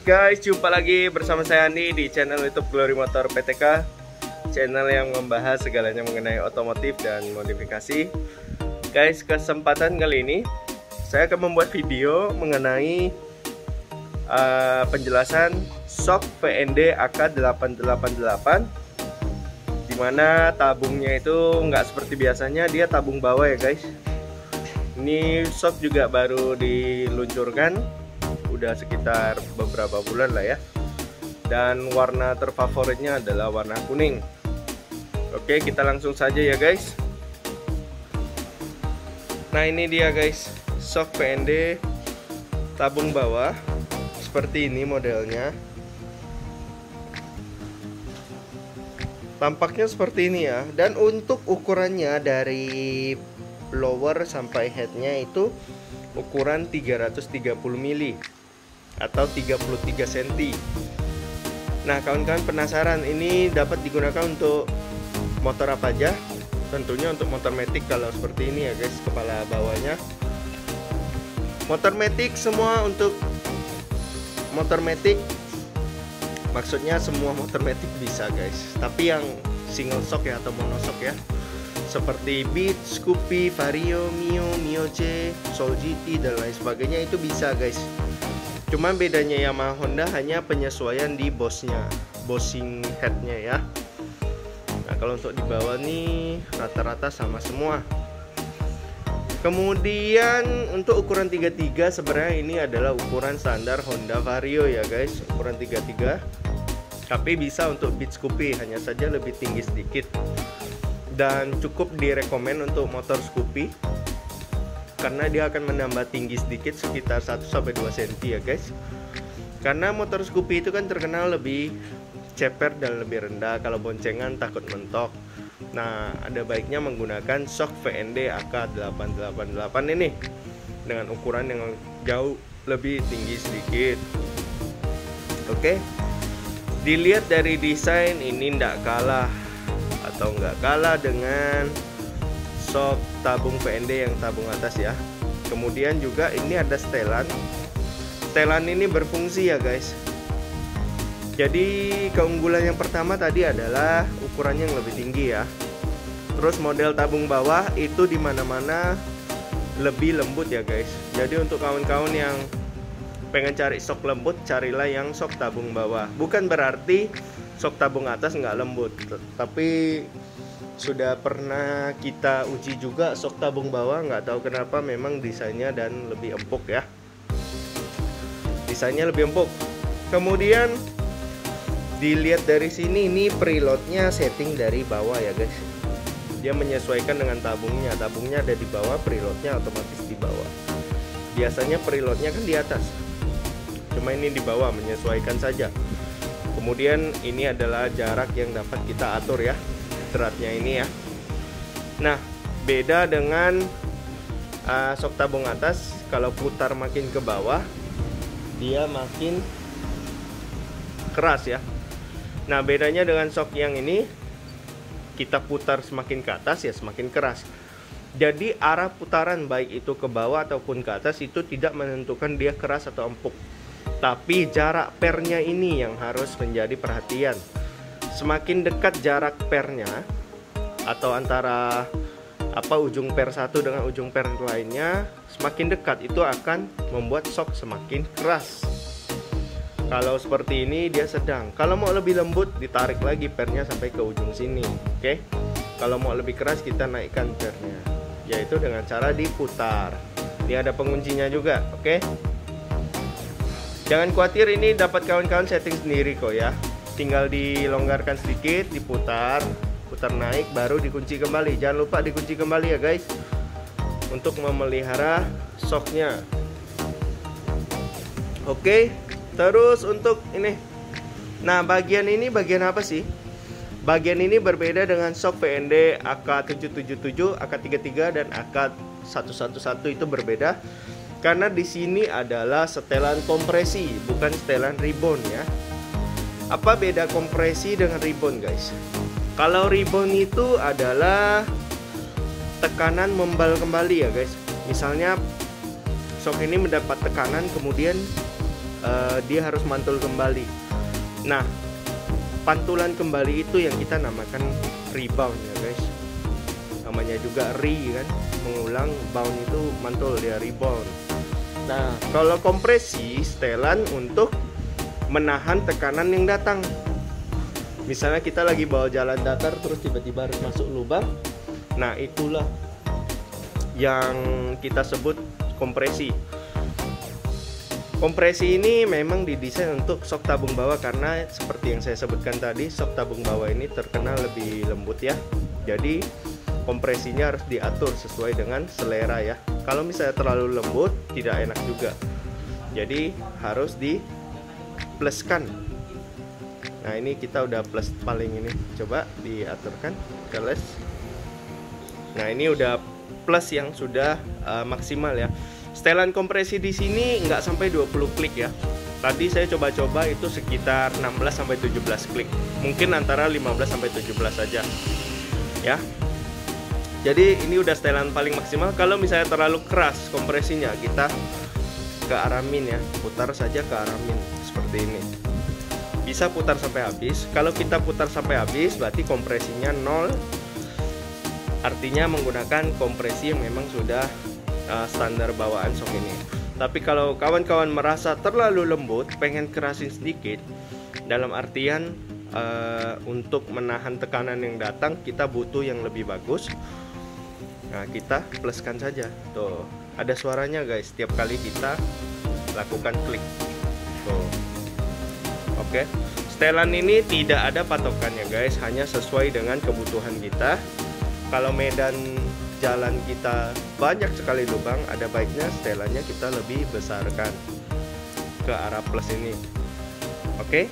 Guys, jumpa lagi bersama saya Andi di channel YouTube Glory Motor PTK, channel yang membahas segalanya mengenai otomotif dan modifikasi. Guys, kesempatan kali ini saya akan membuat video mengenai penjelasan shock VND AK888, dimana tabungnya itu nggak seperti biasanya, dia tabung bawah ya guys. Ini shock juga baru diluncurkan, udah sekitar beberapa bulan lah ya, dan warna terfavoritnya adalah warna kuning. Oke, kita langsung saja ya guys. Nah, ini dia guys, shock VND tabung bawah seperti ini modelnya. Tampaknya seperti ini ya, dan untuk ukurannya dari blower sampai headnya itu ukuran 330 mili atau 33 cm. Nah, kawan-kawan penasaran ini dapat digunakan untuk motor apa aja? Tentunya untuk motor matic kalau seperti ini ya guys, kepala bawahnya. Motor matic semua, untuk motor matic maksudnya semua motor matic bisa guys, tapi yang single shock ya atau monoshock ya, seperti Beat, Scoopy, Vario, Mio, Mio C, Soul GT dan lain sebagainya itu bisa guys. Cuman bedanya Yamaha Honda hanya penyesuaian di bossing headnya ya. Nah, kalau untuk di bawah nih rata-rata sama semua. Kemudian untuk ukuran 33 sebenarnya ini adalah ukuran standar Honda Vario ya guys, ukuran 33. Tapi bisa untuk Beat Scoopy, hanya saja lebih tinggi sedikit. Dan cukup direkomend untuk motor Scoopy karena dia akan menambah tinggi sedikit, sekitar 1-2 cm ya guys. Karena motor Scoopy itu kan terkenal lebih ceper dan lebih rendah, kalau boncengan takut mentok. Nah, ada baiknya menggunakan shock VND AK888 ini dengan ukuran yang jauh lebih tinggi sedikit. Oke, dilihat dari desain ini nggak kalah dengan shock tabung VND yang tabung atas ya. Kemudian juga ini ada setelan. Setelan ini berfungsi ya guys. Jadi keunggulan yang pertama tadi adalah ukurannya yang lebih tinggi ya. Terus model tabung bawah itu dimana-mana lebih lembut ya guys. Jadi untuk kawan-kawan yang pengen cari shock lembut, carilah yang shock tabung bawah. Bukan berarti shock tabung atas nggak lembut, tapi sudah pernah kita uji juga shock tabung bawah, nggak tahu kenapa memang desainnya dan lebih empuk ya. Desainnya lebih empuk. Kemudian dilihat dari sini, ini preloadnya setting dari bawah ya guys. Dia menyesuaikan dengan tabungnya. Tabungnya ada di bawah, preloadnya otomatis di bawah. Biasanya preloadnya kan di atas, cuma ini di bawah, menyesuaikan saja. Kemudian ini adalah jarak yang dapat kita atur ya, dratnya ini ya. Nah, beda dengan shock tabung atas, kalau putar makin ke bawah dia makin keras ya. Nah, bedanya dengan shock yang ini, kita putar semakin ke atas ya semakin keras. Jadi arah putaran baik itu ke bawah ataupun ke atas itu tidak menentukan dia keras atau empuk, tapi jarak pernya ini yang harus menjadi perhatian. Semakin dekat jarak pernya atau antara ujung per satu dengan ujung per lainnya, semakin dekat itu akan membuat shock semakin keras. Kalau seperti ini dia sedang. Kalau mau lebih lembut ditarik lagi pernya sampai ke ujung sini. Oke. Kalau mau lebih keras kita naikkan pernya, yaitu dengan cara diputar. Ini ada penguncinya juga. Oke. Jangan khawatir, ini dapat kawan-kawan setting sendiri kok ya. Tinggal dilonggarkan sedikit, diputar, putar naik, baru dikunci kembali. Jangan lupa dikunci kembali ya guys, untuk memelihara shocknya. Oke, terus untuk ini, nah bagian ini bagian apa sih? Bagian ini berbeda dengan shock VND AK777, AK33 dan AK111 itu berbeda. Karena di sini adalah setelan kompresi, bukan setelan ribbon ya. Apa beda kompresi dengan ribbon guys? Kalau ribbon itu adalah tekanan membal kembali ya guys. Misalnya shock ini mendapat tekanan, kemudian dia harus mantul kembali. Nah, pantulan kembali itu yang kita namakan rebound ya guys. Namanya juga kan, mengulang, bound itu mantul, dia rebound. Nah, kalau kompresi setelan untuk menahan tekanan yang datang. Misalnya kita lagi bawa jalan datar terus tiba-tiba harus masuk lubang. Nah, itulah yang kita sebut kompresi. Kompresi ini memang didesain untuk sok tabung bawah karena seperti yang saya sebutkan tadi, sok tabung bawah ini terkenal lebih lembut ya. Jadi kompresinya harus diatur sesuai dengan selera ya. Kalau misalnya terlalu lembut tidak enak juga. Jadi harus dipluskan. Nah, ini kita udah plus paling ini. Coba diaturkan ke les. Nah, ini udah plus yang sudah maksimal ya. Setelan kompresi di sini nggak sampai 20 klik ya. Tadi saya coba-coba itu sekitar 16 sampai 17 klik. Mungkin antara 15 sampai 17 saja. Ya. Jadi ini udah setelan paling maksimal. Kalau misalnya terlalu keras kompresinya, kita ke arah min ya. Putar saja ke arah min seperti ini. Bisa putar sampai habis. Kalau kita putar sampai habis berarti kompresinya 0. Artinya menggunakan kompresi yang memang sudah standar bawaan sok ini. Tapi kalau kawan-kawan merasa terlalu lembut, pengen kerasin sedikit, dalam artian untuk menahan tekanan yang datang kita butuh yang lebih bagus. Nah, kita pluskan saja. Tuh, ada suaranya guys setiap kali kita lakukan klik. Tuh. Oke, setelan ini tidak ada patokannya guys, hanya sesuai dengan kebutuhan kita. Kalau medan jalan kita banyak sekali lubang, ada baiknya setelannya kita lebih besarkan ke arah plus ini. Oke.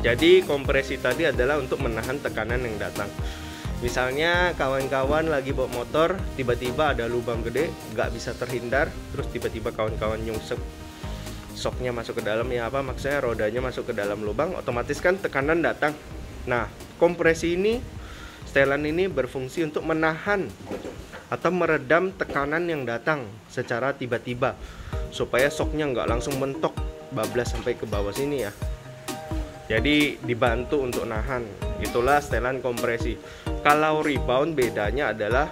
Jadi kompresi tadi adalah untuk menahan tekanan yang datang. Misalnya kawan-kawan lagi bawa motor, tiba-tiba ada lubang gede, nggak bisa terhindar, terus tiba-tiba kawan-kawan nyungsep soknya masuk ke dalam, ya apa maksudnya rodanya masuk ke dalam lubang, otomatis kan tekanan datang. Nah, kompresi ini, setelan ini berfungsi untuk menahan atau meredam tekanan yang datang secara tiba-tiba supaya soknya nggak langsung mentok bablas sampai ke bawah sini ya. Jadi dibantu untuk nahan. Itulah setelan kompresi. Kalau rebound bedanya adalah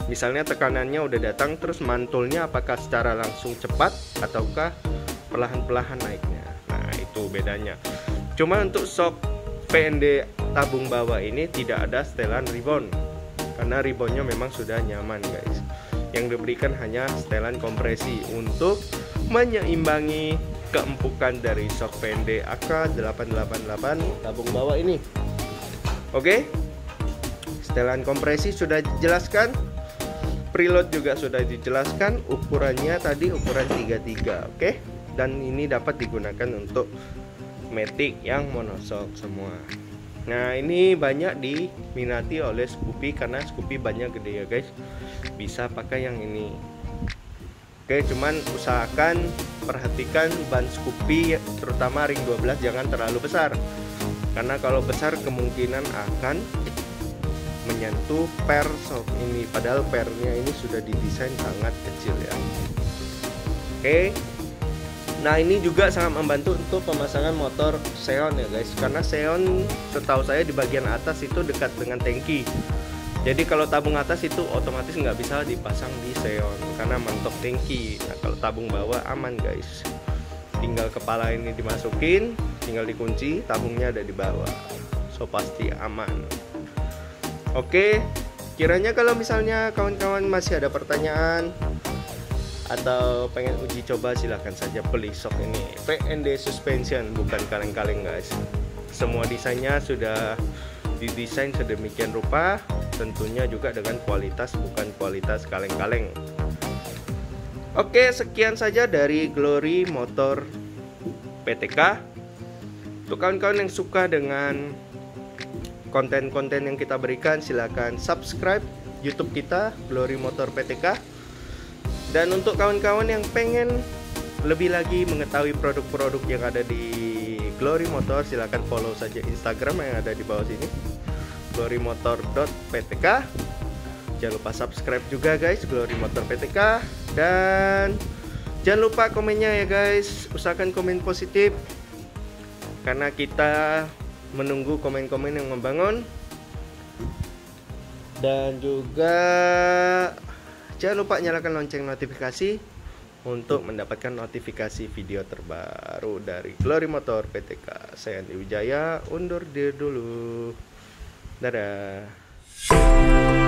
misalnya tekanannya udah datang terus mantulnya apakah secara langsung cepat ataukah perlahan-perlahan naiknya. Nah, itu bedanya. Cuma untuk sok PND tabung bawah ini tidak ada setelan rebound karena reboundnya memang sudah nyaman guys. Yang diberikan hanya setelan kompresi untuk menyeimbangi keempukan dari sok PND AK888 tabung bawah ini. Oke, setelan kompresi sudah dijelaskan, preload juga sudah dijelaskan, ukurannya tadi ukuran 33. Oke. Dan ini dapat digunakan untuk matic yang monoshock semua. Nah, ini banyak diminati oleh Scoopy karena Scoopy banyak gede ya guys. Bisa pakai yang ini. Oke, cuman usahakan perhatikan ban Scoopy terutama ring 12 jangan terlalu besar. Karena kalau besar kemungkinan akan menyentuh per shock ini, padahal pernya ini sudah didesain sangat kecil ya. Oke. Nah, ini juga sangat membantu untuk pemasangan motor Xeon ya guys, karena Xeon setahu saya di bagian atas itu dekat dengan tangki. Jadi kalau tabung atas itu otomatis nggak bisa dipasang di Xeon karena mentok tangki. Nah, kalau tabung bawah aman guys, tinggal kepala ini dimasukin, tinggal dikunci, tabungnya ada di bawah, so pasti aman. Oke, kiranya kalau misalnya kawan-kawan masih ada pertanyaan atau pengen uji coba, silahkan saja beli sok ini. PND suspension, bukan kaleng-kaleng guys. Semua desainnya sudah didesain sedemikian rupa, tentunya juga dengan kualitas, bukan kualitas kaleng-kaleng. Oke, sekian saja dari Glory Motor PTK. Untuk kawan-kawan yang suka dengan konten-konten yang kita berikan, silahkan subscribe YouTube kita Glory Motor PTK. Dan untuk kawan-kawan yang pengen lebih lagi mengetahui produk-produk yang ada di Glory Motor, silahkan follow saja Instagram yang ada di bawah sini, glorymotor.ptk. Jangan lupa subscribe juga guys, Glory Motor PTK. Dan Jangan lupa komennya ya guys, usahakan komen positif karena kita menunggu komen-komen yang membangun. Dan juga jangan lupa nyalakan lonceng notifikasi untuk mendapatkan notifikasi video terbaru dari Glory Motor PTK. Saya Andi Wijaya, undur diri dulu. Dadah.